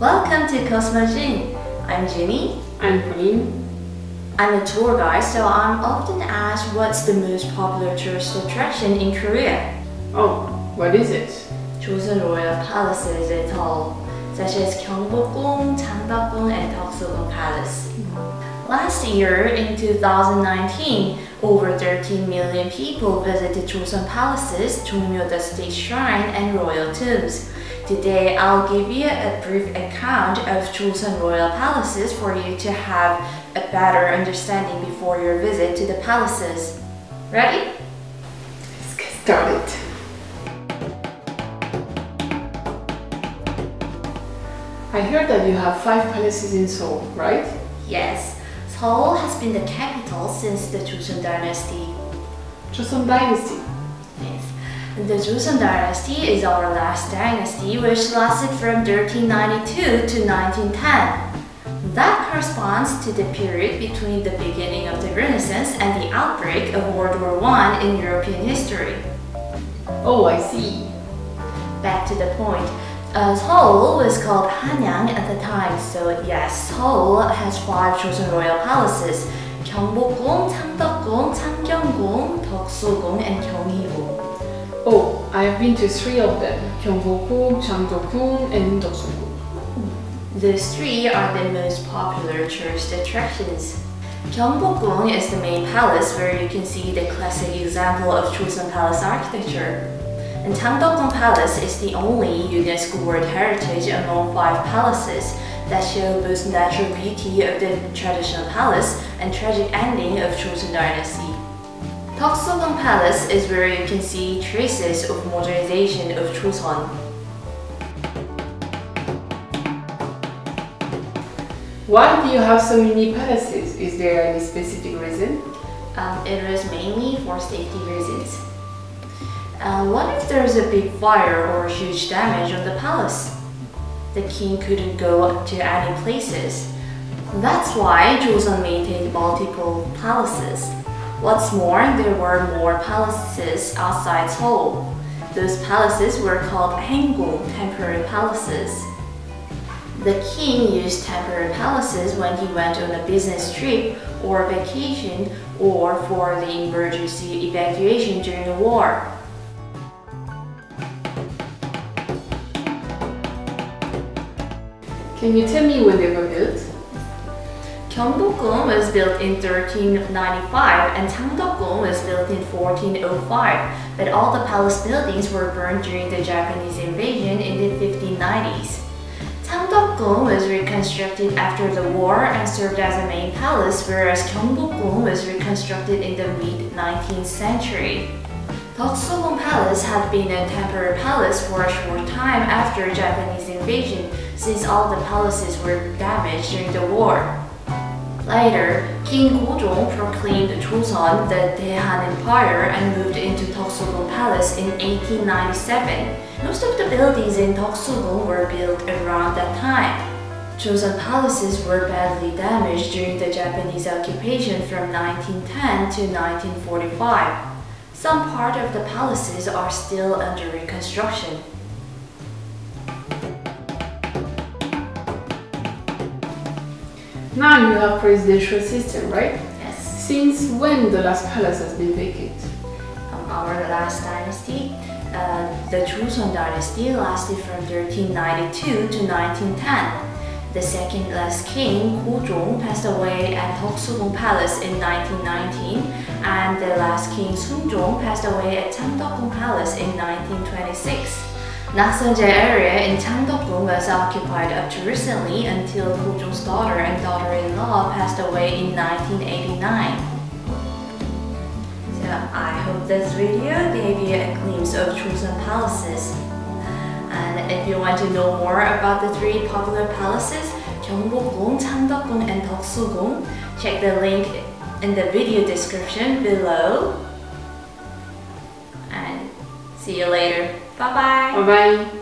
Welcome to Cosmogene. I'm Ginny. I'm Pauline. I'm a tour guide, so I'm often asked what's the most popular tourist attraction in Korea. Oh, what is it? Joseon royal palaces in Seoul, such as Gyeongbokgung, Changdeokgung, and Deoksugung Palace. Last year, in 2019, over 13 million people visited Joseon palaces, Jongmyo the state shrine, and royal tombs. Today, I'll give you a brief account of Joseon royal palaces for you to have a better understanding before your visit to the palaces. Ready? Let's get started. I heard that you have 5 palaces in Seoul, right? Yes. Seoul has been the capital since the Joseon dynasty. Joseon dynasty? Yes. The Joseon dynasty is our last dynasty, which lasted from 1392 to 1910. That corresponds to the period between the beginning of the Renaissance and the outbreak of World War I in European history. Oh, I see. Back to the point. Seoul was called Hanyang at the time, so yes, Seoul has 5 Joseon royal palaces: Gyeongbokgung, Changdeokgung, Changgyeonggung, Deoksugung, and Gyeonghuigung. Oh, I have been to 3 of them: Gyeongbokgung, Changdeokgung, and Deoksugung. Those 3 are the most popular tourist attractions. Gyeongbokgung is the main palace where you can see the classic example of Joseon palace architecture. And Changdeokgung Palace is the only UNESCO World Heritage among 5 palaces that show both natural beauty of the traditional palace and tragic ending of Joseon dynasty. Deoksugung Palace is where you can see traces of modernization of Joseon. Why do you have so many palaces? Is there any specific reason? It was mainly for safety reasons. What if there's a big fire or huge damage on the palace? The king couldn't go to any places. That's why Joseon maintained multiple palaces. What's more, there were more palaces outside Seoul. Those palaces were called Haenggung, temporary palaces. The king used temporary palaces when he went on a business trip or vacation or for the emergency evacuation during the war. Can you tell me when they were built? Gyeongbokgung was built in 1395 and Changdeokgung was built in 1405, but all the palace buildings were burned during the Japanese invasion in the 1590s. Changdeokgung was reconstructed after the war and served as a main palace, whereas Gyeongbokgung was reconstructed in the mid-19th century. Deoksugung Palace had been a temporary palace for a short time after Japanese invasion, since all the palaces were damaged during the war. Later, King Gojong proclaimed Joseon the Daehan Empire and moved into Deoksugung Palace in 1897. Most of the buildings in Deoksugung were built around that time. Joseon palaces were badly damaged during the Japanese occupation from 1910 to 1945. Some part of the palaces are still under reconstruction. Now you have presidential system, right? Yes. Since when the last palace has been vacant? Our last dynasty, the Joseon dynasty, lasted from 1392 to 1910. The second last king, Gojong, passed away at Deoksugung Palace in 1919, and the last king, Seongjong, passed away at Changdeokgung Palace in 1926. Nakseonje area in Changdeokgung was occupied up to recently until Gojong's daughter and daughter-in-law passed away in 1989. So I hope this video gave you a glimpse of Joseon palaces. And if you want to know more about the 3 popular palaces, Gyeongbokgung, Changdeokgung, and Deoksugung, check the link in the video description below. And see you later. Bye-bye. Bye-bye.